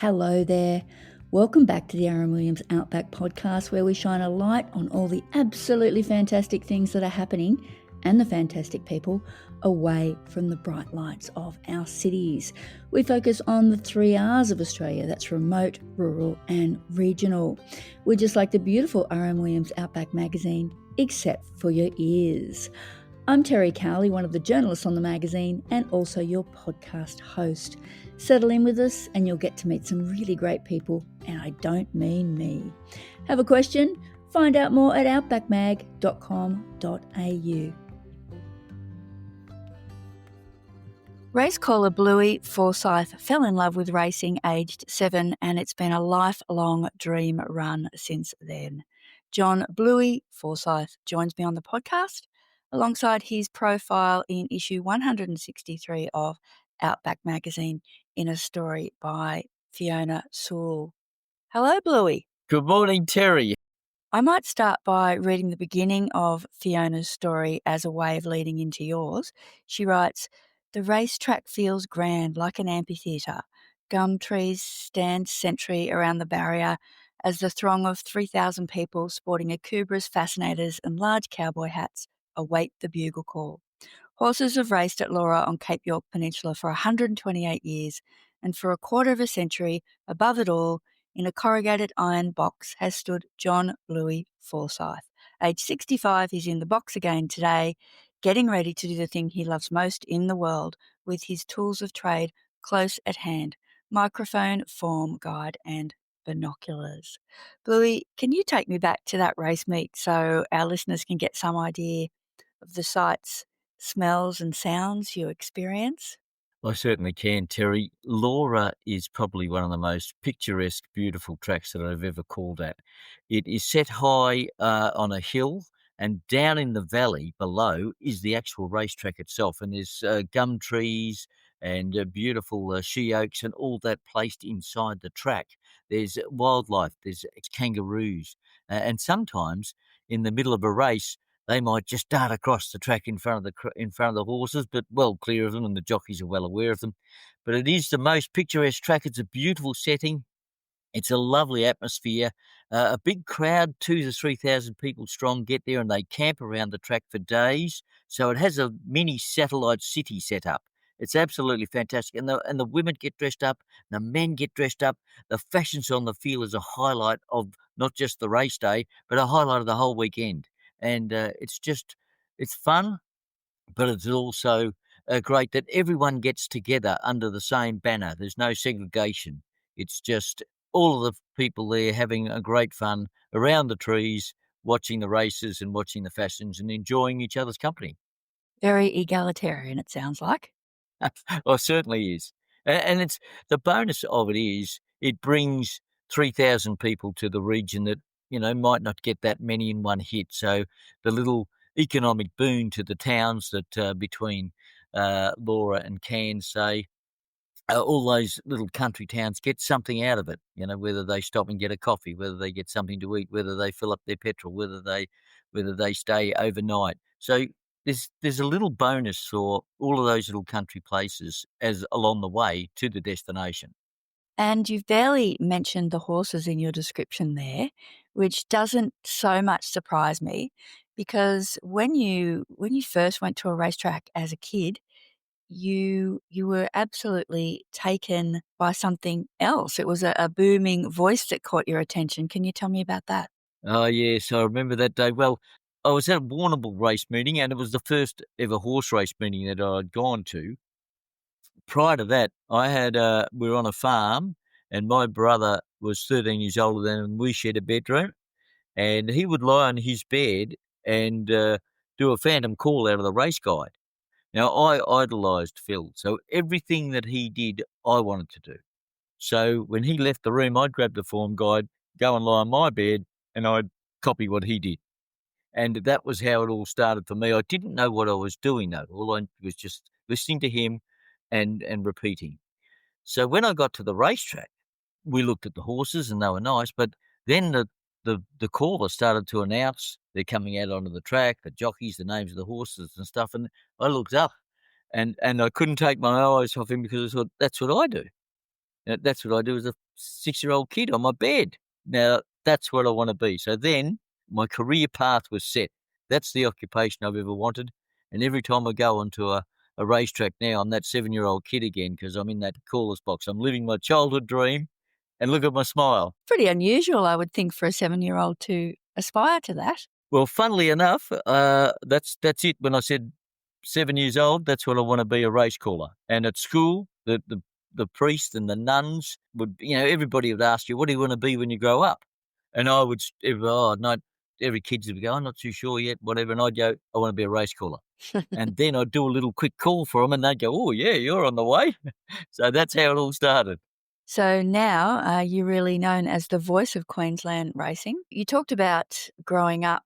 Hello there. Welcome back to the R.M.Williams Outback podcast, where we shine a light on all the absolutely fantastic things that are happening and the fantastic people away from the bright lights of our cities. We focus on the 3 R's of Australia. That's remote, rural and regional. We're just like the beautiful R.M. Williams Outback magazine, except for your ears. I'm Terry Cowley, one of the journalists on the magazine and also your podcast host. Settle in with us and you'll get to meet some really great people, and I don't mean me. Have a question? Find out more at outbackmag.com.au. Race caller Bluey Forsyth fell in love with racing aged 7, and it's been a lifelong dream run since then. John Bluey Forsyth joins me on the podcast alongside his profile in issue 163 of Outback magazine in a story by Fiona Sewell. Hello, Bluey. Good morning, Terry. I might start by reading the beginning of Fiona's story as a way of leading into yours. She writes, "The racetrack feels grand, like an amphitheatre. Gum trees stand sentry around the barrier as the throng of 3,000 people sporting akubras, fascinators and large cowboy hats await the bugle call. Horses have raced at Laura on Cape York Peninsula for 128 years, and for a quarter of a century, above it all, in a corrugated iron box, has stood John Bluey Forsyth. Age 65, he's in the box again today, getting ready to do the thing he loves most in the world, with his tools of trade close at hand: microphone, form guide and binoculars. Bluey, can you take me back to that race meet so our listeners can get some idea of the sights, smells and sounds you experience? I certainly can, Terry. Laura is probably one of the most picturesque, beautiful tracks that I've ever called at. It is set high on a hill, and down in the valley below is the actual racetrack itself. And there's gum trees and beautiful she oaks and all that placed inside the track. There's wildlife, there's kangaroos, and sometimes in the middle of a race, they might just dart across the track in front of the horses, but well clear of them, and the jockeys are well aware of them. But it is the most picturesque track. It's a beautiful setting. It's a lovely atmosphere. A big crowd, 2,000 to 3,000 people strong, get there and they camp around the track for days. So it has a mini satellite city set up. It's absolutely fantastic. And the women get dressed up, the men get dressed up. The fashions on the field is a highlight of not just the race day, but a highlight of the whole weekend. And it's fun, but it's also great that everyone gets together under the same banner. There's no segregation. It's just all of the people there having a great fun around the trees, watching the races and watching the fashions and enjoying each other's company. Very egalitarian, it sounds like. Well, it certainly is. And it's the bonus of it is it brings 3,000 people to the region that, might not get that many in one hit. So the little economic boon to the towns that between Laura and Cairns, say, all those little country towns get something out of it, whether they stop and get a coffee, whether they get something to eat, whether they fill up their petrol, whether they stay overnight. So there's a little bonus for all of those little country places as along the way to the destination. And you've barely mentioned the horses in your description there, which doesn't so much surprise me, because when you first went to a racetrack as a kid, you were absolutely taken by something else. It was a booming voice that caught your attention. Can you tell me about that? Oh, yes, I remember that day. Well, I was at a Warrnambool race meeting, and it was the first ever horse race meeting that I'd gone to. Prior to that, we were on a farm, and my brother was 13 years older than me, and we shared a bedroom, and he would lie on his bed and do a phantom call out of the race guide. Now, I idolised Phil, so everything that he did, I wanted to do. So when he left the room, I'd grab the form guide, go and lie on my bed, and I'd copy what he did. And that was how it all started for me. I didn't know what I was doing, though. All I was just listening to him and repeating. So when I got to the racetrack, we looked at the horses and they were nice, but then the caller started to announce they're coming out onto the track, the jockeys, the names of the horses and stuff, and I looked up and I couldn't take my eyes off him because I thought, that's what I do. That's what I do as a 6-year-old kid on my bed. Now, that's what I want to be. So then my career path was set. That's the occupation I've ever wanted. And every time I go onto a racetrack now, I'm that 7-year-old kid again because I'm in that caller's box. I'm living my childhood dream, and look at my smile. Pretty unusual, I would think, for a 7-year-old to aspire to that. Well, funnily enough, that's it. When I said 7 years old, that's what I want to be, a race caller. And at school, the priest and the nuns would, everybody would ask you, what do you want to be when you grow up? And I would, no, every kid would go, I'm not too sure yet, whatever. And I'd go, I want to be a race caller. And then I'd do a little quick call for them and they'd go, oh, yeah, you're on the way. So that's how it all started. So now you're really known as the voice of Queensland racing. You talked about growing up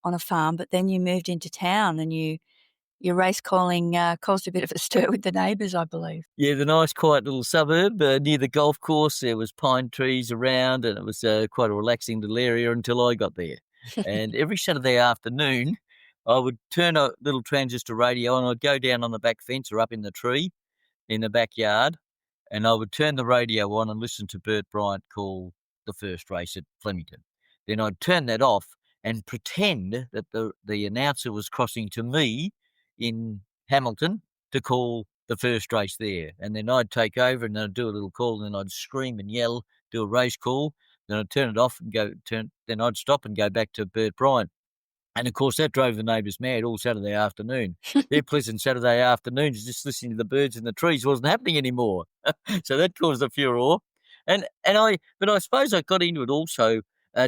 on a farm, but then you moved into town and your race calling caused a bit of a stir with the neighbours, I believe. Yeah, the nice quiet little suburb near the golf course. There was pine trees around and it was quite a relaxing little area until I got there. And every Saturday afternoon, I would turn a little transistor radio and I'd go down on the back fence or up in the tree in the backyard, and I would turn the radio on and listen to Bert Bryant call the first race at Flemington. Then I'd turn that off and pretend that the announcer was crossing to me in Hamilton to call the first race there. And then I'd take over and I'd do a little call and then I'd scream and yell, do a race call. Then I'd turn it off and then I'd stop and go back to Bert Bryant. And, of course, that drove the neighbours mad all Saturday afternoon. Their pleasant Saturday afternoons just listening to the birds in the trees wasn't happening anymore. So that caused a furore. But I suppose I got into it also,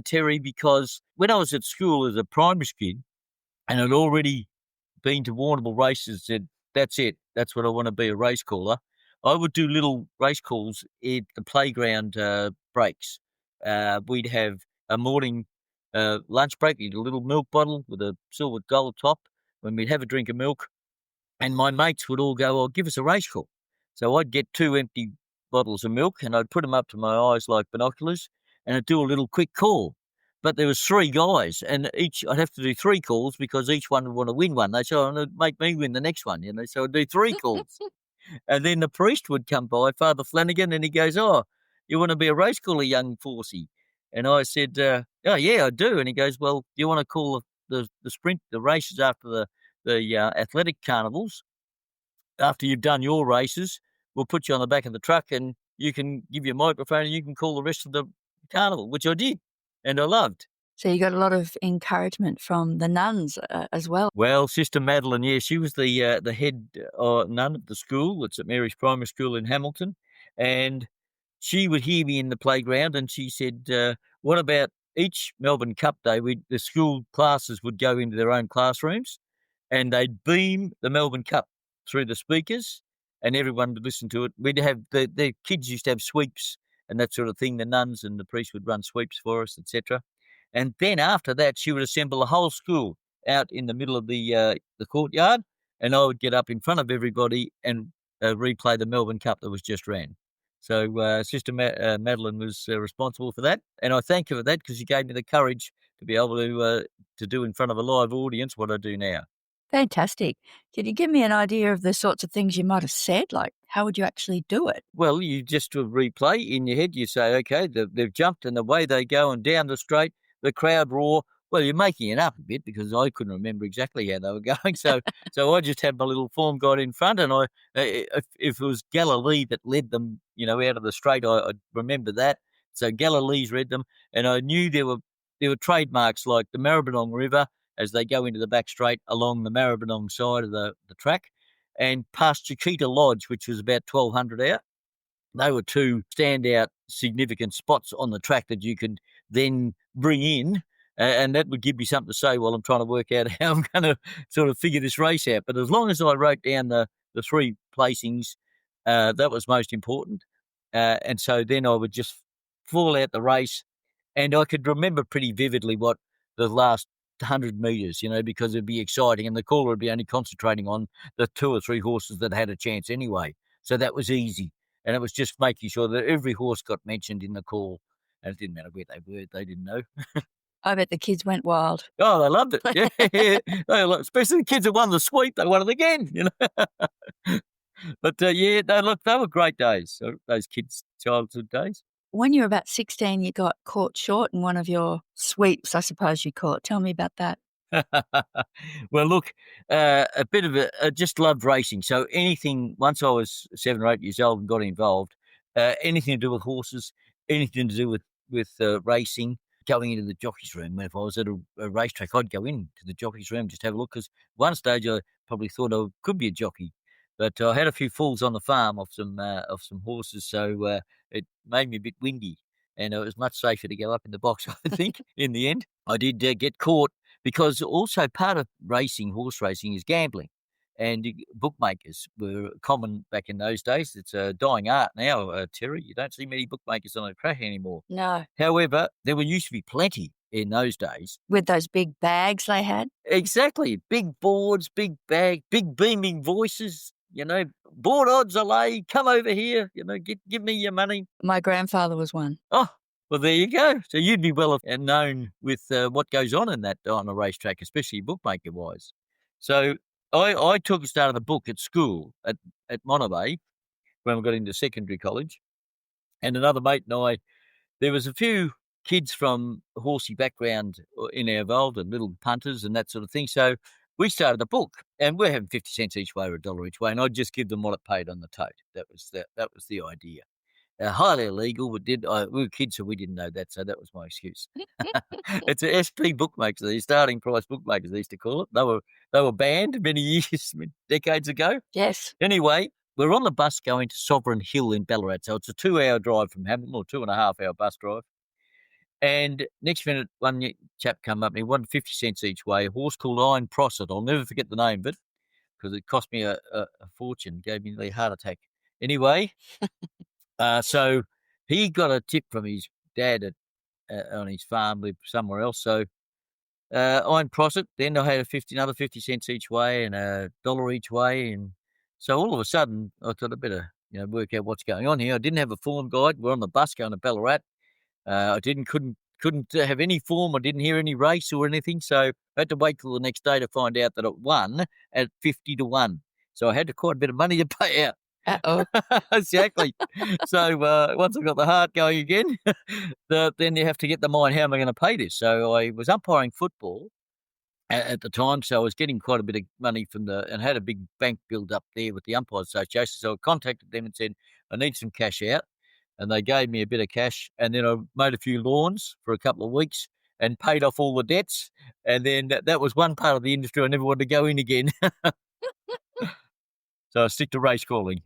Terry, because when I was at school as a primary kid and I'd already been to Warrnambool races, said, that's it, that's what I want to be, a race caller, I would do little race calls at the playground breaks. We'd have a morning lunch break, you'd a little milk bottle with a silver gold top when we'd have a drink of milk, and my mates would all go, give us a race call. So I'd get 2 empty bottles of milk and I'd put them up to my eyes like binoculars and I'd do a little quick call. But there was 3 guys and I'd have to do 3 calls because each one would want to win one. They said, oh, make me win the next one, so I'd do 3 calls. And then the priest would come by, Father Flanagan, and he goes, oh, you want to be a race caller, young Forsey? And I said, oh, yeah, I do. And he goes, well, do you want to call the sprint, the races after the athletic carnivals? After you've done your races, we'll put you on the back of the truck and you can give your microphone and you can call the rest of the carnival, which I did and I loved. So you got a lot of encouragement from the nuns as well. Well, Sister Madeline, yeah, she was the head nun of the school. It's at Mary's Primary School in Hamilton. And she would hear me in the playground and she said, what about each Melbourne Cup day, the school classes would go into their own classrooms and they'd beam the Melbourne Cup through the speakers and everyone would listen to it. We'd have the kids used to have sweeps and that sort of thing. The nuns and the priests would run sweeps for us, etc. And then after that, she would assemble the whole school out in the middle of the courtyard, and I would get up in front of everybody and replay the Melbourne Cup that was just ran. So Sister Madeline was responsible for that, and I thank her for that because she gave me the courage to be able to do in front of a live audience what I do now. Fantastic. Can you give me an idea of the sorts of things you might have said? Like, how would you actually do it? Well, you just replay in your head. You say, okay, they've jumped and away they go and down the straight, the crowd roar. Well, you're making it up a bit because I couldn't remember exactly how they were going. So I just had my little form guide in front and if it was Galilee that led them, out of the straight, I remember that. So Galilee's read them and I knew there were trademarks like the Maribyrnong River as they go into the back straight along the Maribyrnong side of the track and past Chiquita Lodge, which was about 1,200 out. They were 2 standout significant spots on the track that you could then bring in, and that would give me something to say while I'm trying to work out how I'm going to sort of figure this race out. But as long as I wrote down the 3 placings, that was most important. And so then I would just fall out the race, and I could remember pretty vividly what the last 100 metres, because it'd be exciting, and the caller would be only concentrating on the 2 or 3 horses that had a chance anyway. So that was easy. And it was just making sure that every horse got mentioned in the call. And it didn't matter where they were, they didn't know. I bet the kids went wild. Oh, they loved it. Yeah. Especially the kids that won the sweep, they won it again, But, they were great days, those kids' childhood days. when you were about 16, you got caught short in one of your sweeps, I suppose you call it. Tell me about that. Well, look, a bit of I just loved racing. So anything, once I was 7 or 8 years old and got involved, anything to do with horses, anything to do with racing, going into the jockey's room. If I was at a racetrack, I'd go into the jockey's room, just have a look, because one stage I probably thought I could be a jockey. But I had a few falls on the farm of some horses, so it made me a bit windy, and it was much safer to go up in the box, I think, in the end. I did get caught, because also part of racing, horse racing, is gambling. And bookmakers were common back in those days. It's a dying art now, Terry. You don't see many bookmakers on a track anymore. No. However, there were used to be plenty in those days. With those big bags they had? Exactly. Big boards, big bag, big beaming voices, board odds are lay, come over here, give me your money. My grandfather was one. Oh, well, there you go. So you'd be well known with what goes on on a racetrack, especially bookmaker-wise. So I took a start of the book at school at Monterey when we got into secondary college, and another mate and I, there was a few kids from a horsey background in our involved, and little punters and that sort of thing. So we started a book, and we're having 50 cents each way or $1 each way, and I'd just give them what it paid on the tote. That was the idea. Highly illegal, but we were kids, so we didn't know that, so that was my excuse. It's a SP bookmakers, the starting price bookmakers, they used to call it. They were banned many years, decades ago. Yes. Anyway, we're on the bus going to Sovereign Hill in Ballarat, so it's a 2-hour drive from Hamilton, or 2.5-hour bus drive. And next minute, one chap come up and he wanted 50 cents each way, a horse called Iron Prosset. I'll never forget the name of it, because it cost me a fortune, gave me a heart attack. Anyway, so he got a tip from his dad on his farm, lived somewhere else. So Iron Prosset, then I had another 50 cents each way and $1 each way. And so all of a sudden, I thought I better work out what's going on here. I didn't have a form guide. We're on the bus going to Ballarat. I couldn't have any form. I didn't hear any race or anything, so I had to wait till the next day to find out that it won at 50-1. So I had quite a bit of money to pay out. Uh-oh. Exactly. So once I got the heart going again, then you have to get the mind, how am I going to pay this? So I was umpiring football at the time, so I was getting quite a bit of money and had a big bank build up there with the Umpires Association. So I contacted them and said, I need some cash out. And they gave me a bit of cash, and then I mowed a few lawns for a couple of weeks and paid off all the debts. And then that was one part of the industry I never wanted to go in again. So I stick to race calling.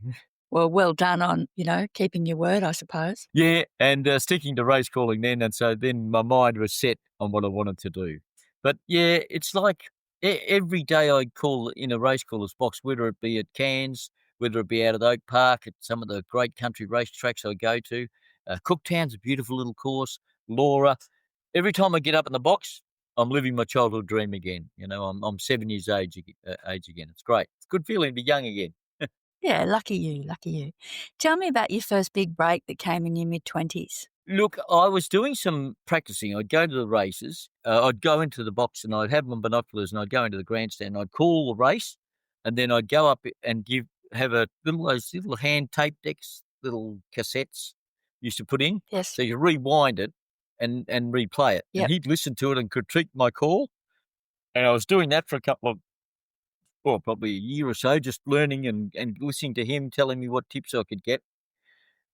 Well done on, keeping your word, I suppose. Yeah, and sticking to race calling then. And so then my mind was set on what I wanted to do. But yeah, it's like every day I call in a race caller's box, whether it be at Cairns, whether it be out at Oak Park, at some of the great country racetracks I go to. Cooktown's a beautiful little course. Laura. Every time I get up in the box, I'm living my childhood dream again. I'm 7 years age again. It's great. It's a good feeling to be young again. Yeah, lucky you, lucky you. Tell me about your first big break that came in your mid-20s. Look, I was doing some practicing. I'd go to the races. I'd go into the box and I'd have my binoculars and I'd go into the grandstand. I'd call the race, and then I'd go up and have those little hand tape decks, little cassettes used to put in. Yes. So you rewind it and replay it. Yep. And he'd listen to it and critique my call. And I was doing that for probably a year or so, just learning and listening to him, telling me what tips I could get.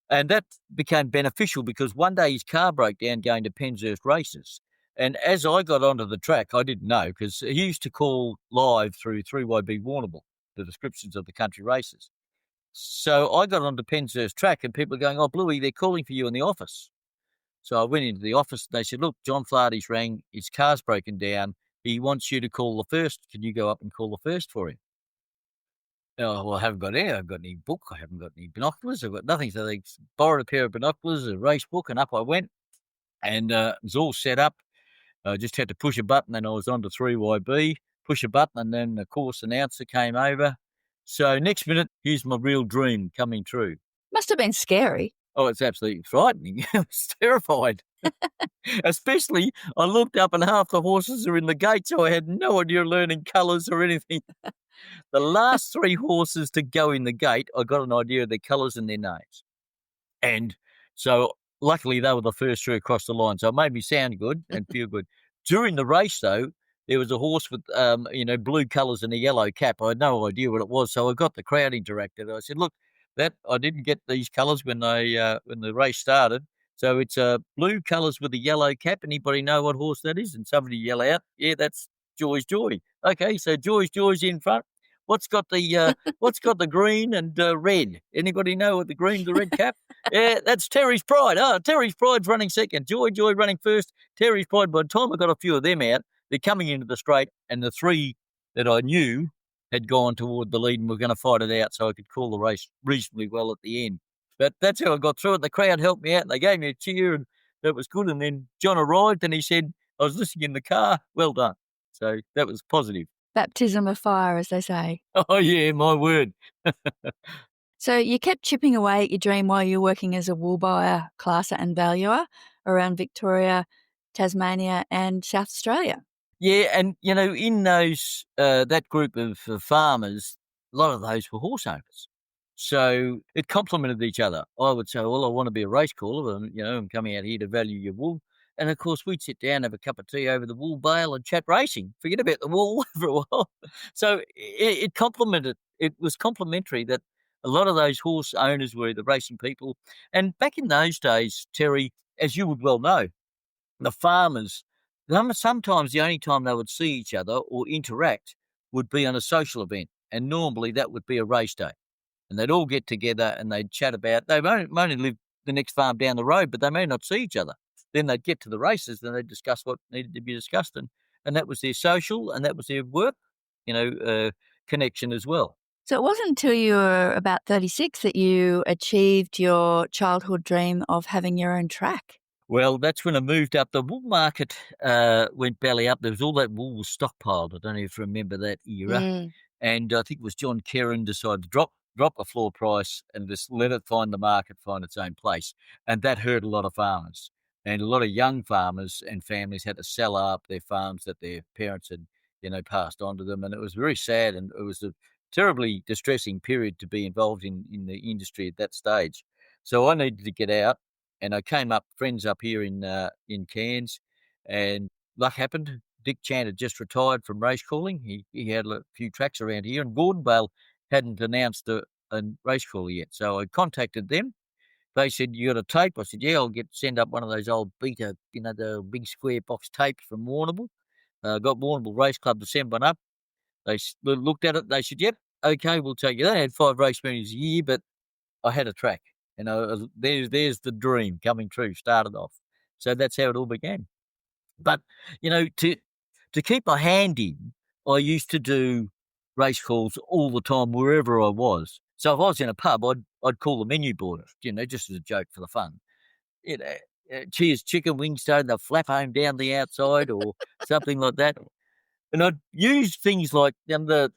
And that became beneficial, because one day his car broke down going to Penshurst races. And as I got onto the track, I didn't know, because he used to call live through 3YB Warrnambool, the descriptions of the country races. So I got onto Penshurst track, and people are going, "Oh, Bluey, they're calling for you in the office." So I went into the office, and they said, "Look, John Flaherty's rang, his car's broken down. He wants you to call the first. Can you go up and call the first for him?" Oh, well, I haven't got any book. I haven't got any binoculars. I've got nothing. So they borrowed a pair of binoculars, a race book, and up I went. And it was all set up. I just had to push a button, and I was on to 3YB. Push a button, and then the course announcer came over. So next minute, here's my real dream coming true. Must have been scary. Oh, it's absolutely frightening. I was terrified. Especially, I looked up and half the horses are in the gate, so I had no idea learning colours or anything. The last 3 horses to go in the gate, I got an idea of their colours and their names. And so luckily they were the first three across the line, so it made me sound good and feel good. During the race, though, there was a horse with, blue colours and a yellow cap. I had no idea what it was, so I got the crowd interacted. I said, "Look, that I didn't get these colours when the race started. So it's blue colours with a yellow cap. Anybody know what horse that is?" And somebody yell out, "Yeah, that's Joy's Joy." Okay, so Joy's in front. What's got the green and red? Anybody know what the green, the red cap? Yeah, that's Terry's Pride. Oh, Terry's Pride's running second. Joy running first. Terry's Pride. By the time I got a few of them out, they're coming into the straight, and the three that I knew had gone toward the lead and were going to fight it out, so I could call the race reasonably well at the end. But that's how I got through it. The crowd helped me out, and they gave me a cheer, and that was good. And then John arrived, and he said, "I was listening in the car. Well done." So that was positive. Baptism of fire, as they say. Oh, yeah, my word. So you kept chipping away at your dream while you were working as a wool buyer, classer and valuer around Victoria, Tasmania and South Australia. Yeah, and, in those that group of farmers, a lot of those were horse owners. So it complemented each other. I would say, "Well, I want to be a race caller and, I'm coming out here to value your wool." And, of course, we'd sit down, have a cup of tea over the wool bale and chat racing. Forget about the wool for a while. So it complemented. It was complementary that a lot of those horse owners were the racing people. And back in those days, Terry, as you would well know, the farmers, sometimes the only time they would see each other or interact would be on a social event. And normally that would be a race day. And they'd all get together and they'd chat about, they won't only live the next farm down the road, but they may not see each other. Then they'd get to the races and they'd discuss what needed to be discussed. And that was their social and that was their work, connection as well. So it wasn't until you were about 36 that you achieved your childhood dream of having your own track. Well, that's when I moved up. The wool market went belly up. There was all that wool was stockpiled. I don't know if you remember that era. And I think it was John Kerrin decided to drop the floor price and just let it find the market, find its own place. And that hurt a lot of farmers. And a lot of young farmers and families had to sell up their farms that their parents had, passed on to them. And it was very sad. And it was a terribly distressing period to be involved in the industry at that stage. So I needed to get out. And I came up, friends up here in Cairns, and luck happened. Dick Chan had just retired from race calling. He had a few tracks around here, and Gordonvale hadn't announced a race caller yet. So I contacted them. They said, "You got a tape?" I said, "Yeah, I'll send up one of those old beta, the big square box tapes from Warrnambool." Got Warrnambool Race Club to send one up. They looked at it. They said, "Yep, okay, we'll take you." They had 5 race meetings a year, but I had a track. There's the dream coming true, started off. So that's how it all began. But, to keep my hand in, I used to do race calls all the time, wherever I was. So if I was in a pub, I'd call the menu board, just as a joke for the fun. You know, Cheers chicken wings, so they'll flap home down the outside or something like that. And I'd use things like the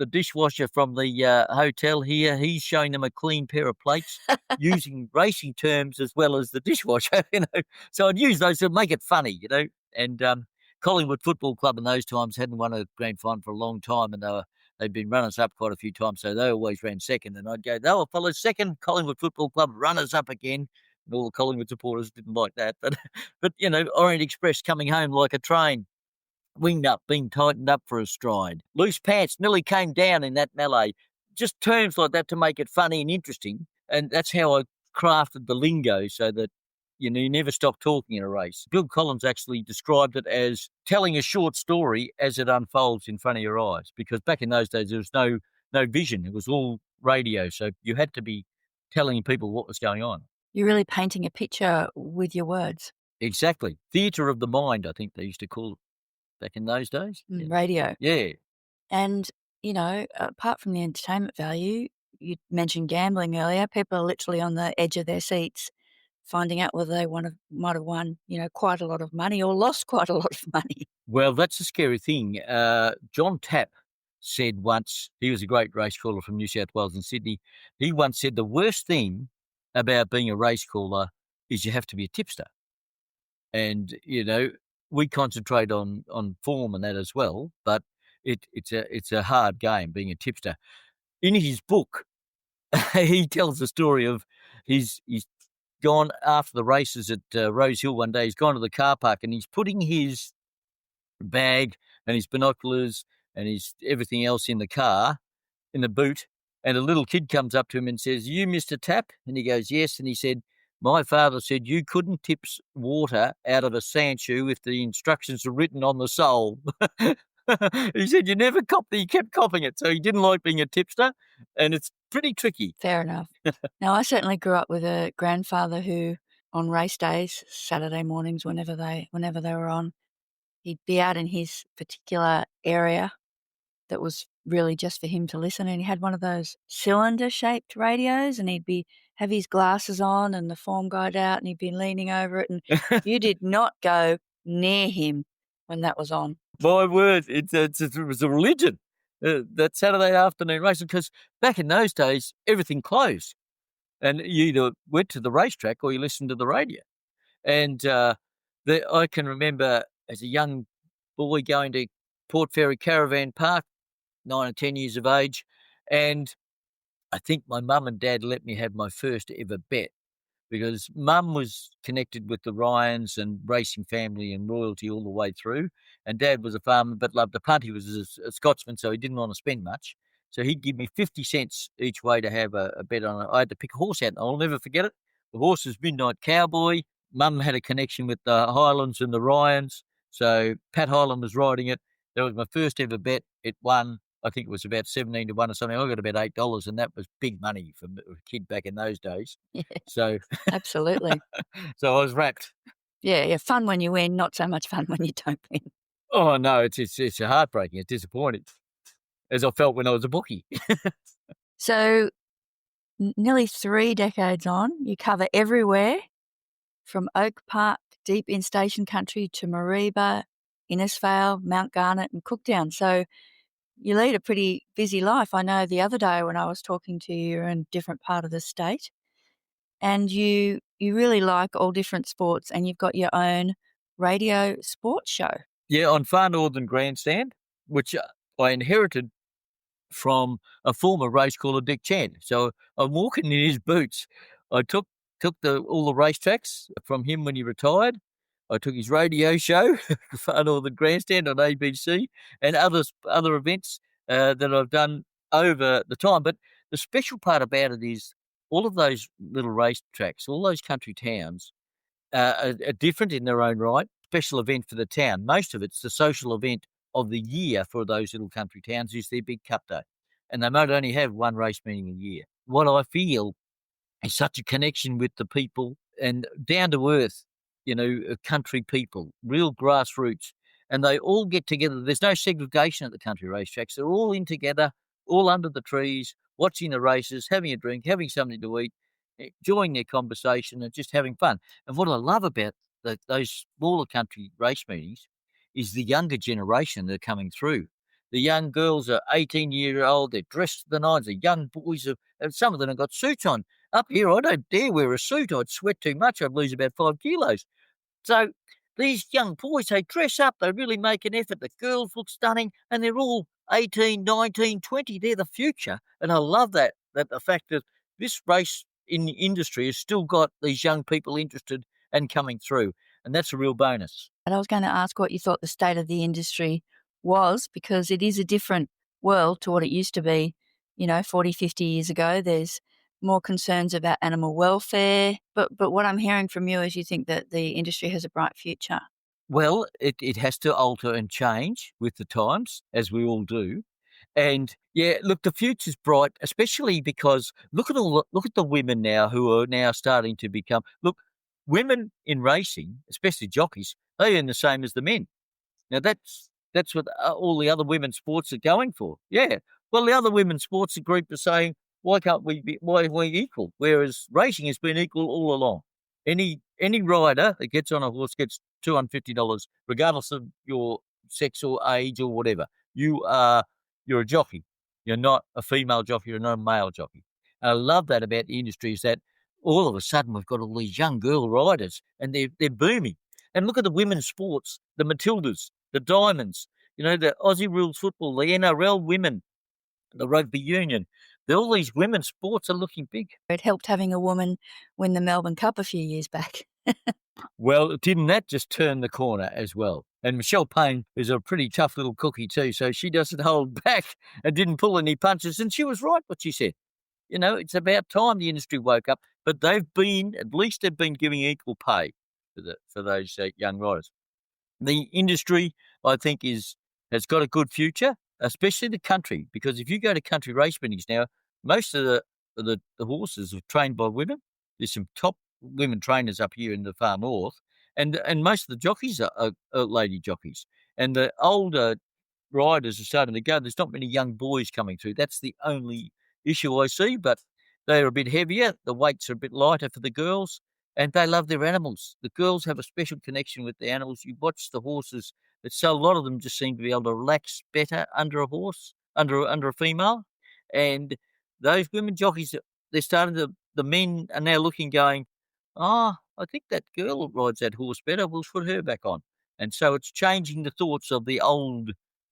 dishwasher from the hotel here. He's showing them a clean pair of plates using racing terms as well as the dishwasher, So I'd use those to make it funny, And Collingwood Football Club in those times hadn't won a grand final for a long time, and they'd been runners up quite a few times, so they always ran second. And I'd go, "They'll follow second, Collingwood Football Club runners up again." And all the Collingwood supporters didn't like that, but Orient Express coming home like a train. Winged up, being tightened up for a stride. Loose pants nearly came down in that melee. Just terms like that to make it funny and interesting. And that's how I crafted the lingo so that, you never stop talking in a race. Bill Collins actually described it as telling a short story as it unfolds in front of your eyes. Because back in those days, there was no vision. It was all radio. So you had to be telling people what was going on. You're really painting a picture with your words. Exactly. Theatre of the mind, I think they used to call it. Back in those days? Radio. Yeah. And, apart from the entertainment value, you mentioned gambling earlier. People are literally on the edge of their seats finding out whether they might have won, quite a lot of money or lost quite a lot of money. Well, that's a scary thing. John Tapp said once, he was a great race caller from New South Wales and Sydney. He once said the worst thing about being a race caller is you have to be a tipster. And, we concentrate on form and that as well, but it's a hard game being a tipster. In his book, he tells the story of his gone after the races at Rose Hill one day. He's gone to the car park and he's putting his bag and his binoculars and his everything else in the car, in the boot, and a little kid comes up to him and says, "You Mr. Tapp?" And he goes, "Yes." And he said, "My father said you couldn't tip water out of a sand shoe if the instructions are written on the sole." He said, "You never copped it." He kept copping it. So he didn't like being a tipster, and it's pretty tricky. Fair enough. Now, I certainly grew up with a grandfather who, on race days, Saturday mornings, whenever they were on, he'd be out in his particular area that was really just for him to listen, and he had one of those cylinder-shaped radios, and he'd have his glasses on and the form guide out, and he'd be leaning over it, and you did not go near him when that was on. My word, it was a religion, that Saturday afternoon racing, because back in those days, everything closed. And you either went to the racetrack or you listened to the radio. And I can remember as a young boy going to Port Fairy Caravan Park, 9 or 10 years of age, and I think my mum and dad let me have my first ever bet, because mum was connected with the Ryans and racing family and royalty all the way through, and dad was a farmer but loved to punt. He was a Scotsman, so he didn't want to spend much. So he'd give me 50 cents each way to have a bet on it. I had to pick a horse out, and I'll never forget it. The horse was Midnight Cowboy. Mum had a connection with the Highlands and the Ryans, so Pat Hyland was riding it. That was my first ever bet. It won. I think it was about 17 to 1 or something. I got about $8, and that was big money for a kid back in those days. Yeah, So absolutely. so I was wrapped. Yeah, fun when you win, not so much fun when you don't win. Oh no, it's heartbreaking. It's disappointing, as I felt when I was a bookie. So, nearly 3 decades on, you cover everywhere from Oak Park, deep in station country, to Mareeba, Innisfail, Mount Garnet and Cooktown. So you lead a pretty busy life. I know the other day when I was talking to you, you're in a different part of the state, and you really like all different sports, and you've got your own radio sports show. Yeah, on Far Northern Grandstand, which I inherited from a former race caller, Dick Chan. So I'm walking in his boots. I took all the racetracks from him when he retired. I took his radio show, Far Northern Grandstand on ABC, and other events that I've done over the time. But the special part about it is all of those little racetracks, all those country towns, are different in their own right. Special event for the town. Most of it's the social event of the year for those little country towns is their big cup day. And they might only have one race meeting a year. What I feel is such a connection with the people and down to earth, country people, real grassroots. And they all get together. There's no segregation at the country racetracks. They're all in together, all under the trees, watching the races, having a drink, having something to eat, enjoying their conversation and just having fun. And what I love about those smaller country race meetings is the younger generation that are coming through. The young girls are 18-year-old, they're dressed to the nines, the young boys, and some of them have got suits on. Up here, I don't dare wear a suit. I'd sweat too much. I'd lose about 5 kilos. So these young boys, they dress up, they really make an effort. The girls look stunning, and they're all 18, 19, 20. They're the future. And I love that the fact that this race in the industry has still got these young people interested and coming through. And that's a real bonus. And I was going to ask what you thought the state of the industry was, because it is a different world to what it used to be, 40, 50 years ago. There's more concerns about animal welfare. But what I'm hearing from you is you think that the industry has a bright future. Well, it has to alter and change with the times, as we all do. And yeah, look, the future's bright, especially because look at the women now who are now starting to become. Look, women in racing, especially jockeys, they earn the same as the men. Now that's what all the other women's sports are going for. Yeah, well, the other women's sports group are saying, why are we equal? Whereas racing has been equal all along. Any rider that gets on a horse gets $250, regardless of your sex or age or whatever. You're a jockey. You're not a female jockey. You're not a male jockey. And I love that about the industry is that all of a sudden we've got all these young girl riders and they're booming. And look at the women's sports, the Matildas, the Diamonds, the Aussie rules football, the NRL women, the rugby union, all these women's sports are looking big. It helped having a woman win the Melbourne Cup a few years back. Well, didn't that just turn the corner as well? And Michelle Payne is a pretty tough little cookie too, so she doesn't hold back and didn't pull any punches. And she was right what she said. It's about time the industry woke up, but at least they've been giving equal pay for those young riders. The industry, I think, has got a good future, especially the country, because if you go to country race meetings now, most of the horses are trained by women. There's some top women trainers up here in the far north, and most of the jockeys are lady jockeys. And the older riders are starting to go. There's not many young boys coming through. That's the only issue I see, but they're a bit heavier. The weights are a bit lighter for the girls, and they love their animals. The girls have a special connection with the animals. You watch the horses. So a lot of them just seem to be able to relax better under a horse, under a female. And those women jockeys, they're starting to, the men are now looking, going, I think that girl rides that horse better. We'll put her back on. And so it's changing the thoughts of the old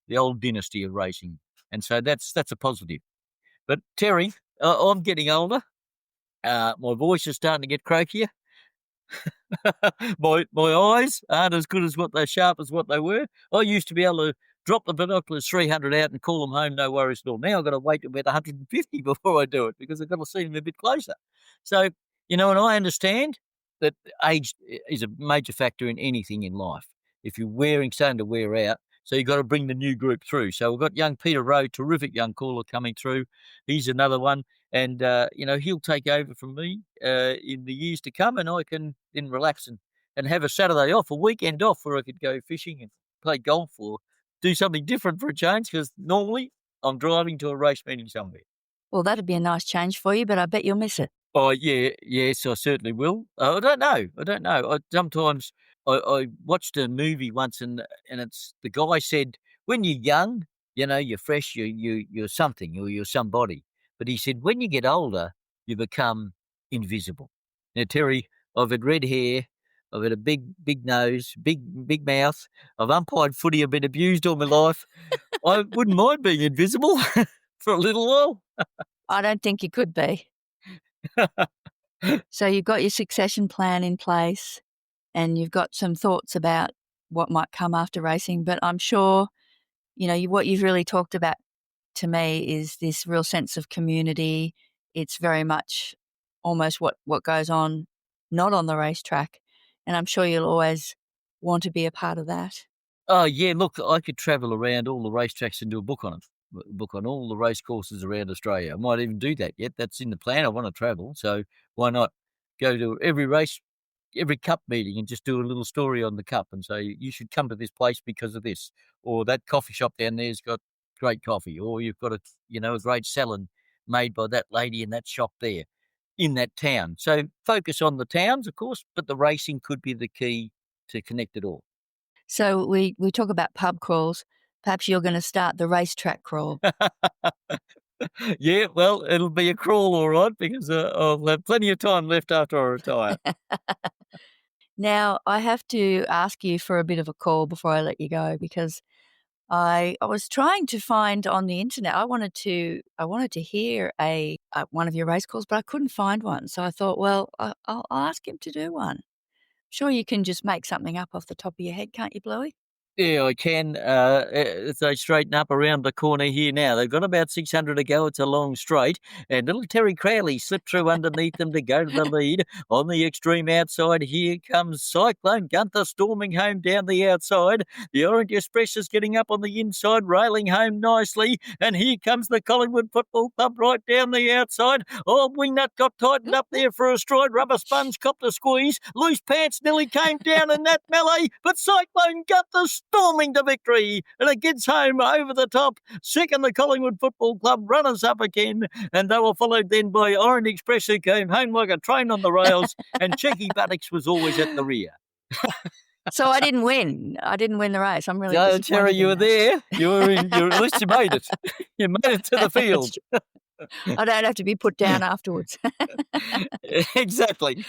dynasty of racing. And so that's a positive. But Terry, I'm getting older. My voice is starting to get croakier. my eyes aren't as good as sharp as what they were. I used to be able to drop the binoculars 300 out and call them home, no worries at all. Now I've got to wait about 150 before I do it because I've got to see them a bit closer. So, and I understand that age is a major factor in anything in life. If you're starting to wear out, so you've got to bring the new group through. So we've got young Peter Rowe, terrific young caller coming through. He's another one. And, he'll take over from me in the years to come, and I can then relax and have a Saturday off, a weekend off, where I could go fishing and play golf or do something different for a change, because normally I'm driving to a race meeting somewhere. Well, that'd be a nice change for you, but I bet you'll miss it. Oh, yeah, yes, I certainly will. I don't know. Sometimes I watched a movie once, and it's the guy said, when you're young, you're fresh, you're something, or you're somebody. But he said, when you get older, you become invisible. Now, Terry, I've had red hair, I've had a big nose, big mouth. I've umpired footy, I've been abused all my life. I wouldn't mind being invisible for a little while. I don't think you could be. So you've got your succession plan in place, and you've got some thoughts about what might come after racing. But I'm sure, what you've really talked about to me is this real sense of community. It's very much almost what goes on not on the racetrack. And I'm sure you'll always want to be a part of that. Oh, yeah, look, I could travel around all the racetracks and do a book on them, book on all the race courses around Australia. I might even do that yet. That's in the plan. I want to travel, so why not go to every race, every cup meeting, and just do a little story on the cup and say, you should come to this place because of this, or that coffee shop down there's got great coffee, or you've got a great salad made by that lady in that shop there in that town. So focus on the towns, of course, but the racing could be the key to connect it all. So we talk about pub crawls. Perhaps you're going to start the racetrack crawl. Yeah, well, it'll be a crawl, all right, because I'll have plenty of time left after I retire. Now, I have to ask you for a bit of a call before I let you go, because I was trying to find on the internet. I wanted to hear one of your race calls, but I couldn't find one. So I thought, well, I'll ask him to do one. Sure, you can just make something up off the top of your head, can't you, Bluey? Yeah, I can. As they straighten up around the corner here now, they've got about 600 to go. It's a long straight. And little Terry Crowley slipped through underneath them to go to the lead. On the extreme outside, here comes Cyclone Gunther storming home down the outside. The Orange Express is getting up on the inside, railing home nicely. And here comes the Collingwood Football Club right down the outside. Oh, Wingnut got tightened up there for a stride. Rubber Sponge copped a squeeze. Loose Pants nearly came down in that melee. But Cyclone Gunther storming to victory, and it gets home over the top. Second, the Collingwood Football Club, runners up again, and they were followed then by Orange Express, who came home like a train on the rails, and Cheeky Buttocks was always at the rear. So I didn't win. I didn't win the race. I'm really No, disappointed. Terry, you were there. At least you made it. You made it to the field. I don't have to be put down afterwards. Exactly.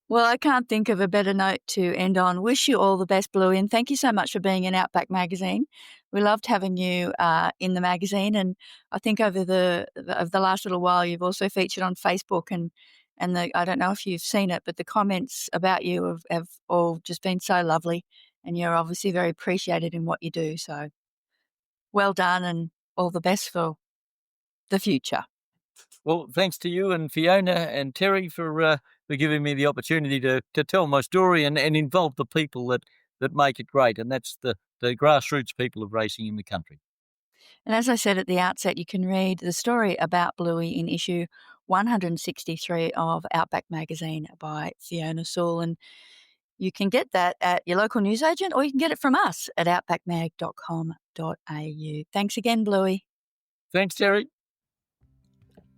Well, I can't think of a better note to end on. Wish you all the best, Bluey, and thank you so much for being in Outback Magazine. We loved having you in the magazine, and I think over the last little while, you've also featured on Facebook, and I don't know if you've seen it, but the comments about you have all just been so lovely, and you're obviously very appreciated in what you do. So well done, and all the best for the future. Well, thanks to you and Fiona and Terry for giving me the opportunity to tell my story and involve the people that make it great, and that's the grassroots people of racing in the country. And as I said at the outset, you can read the story about Bluey in issue 163 of Outback Magazine by Fiona Sewell. And you can get that at your local newsagent, or you can get it from us at outbackmag.com.au. Thanks again, Bluey. Thanks, Terry.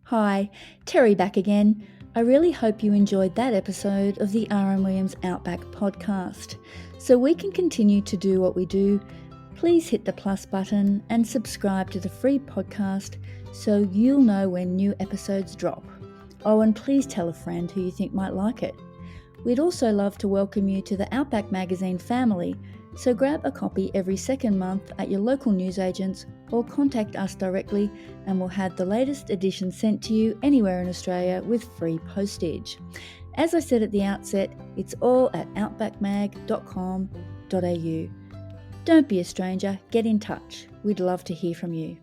Hi, Terry back again. I really hope you enjoyed that episode of the R.M.Williams Outback podcast. So we can continue to do what we do, please hit the plus button and subscribe to the free podcast so you'll know when new episodes drop. Oh, and please tell a friend who you think might like it. We'd also love to welcome you to the Outback Magazine family, so grab a copy every second month at your local newsagents or contact us directly and we'll have the latest edition sent to you anywhere in Australia with free postage. As I said at the outset, it's all at outbackmag.com.au. Don't be a stranger, get in touch. We'd love to hear from you.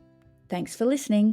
Thanks for listening.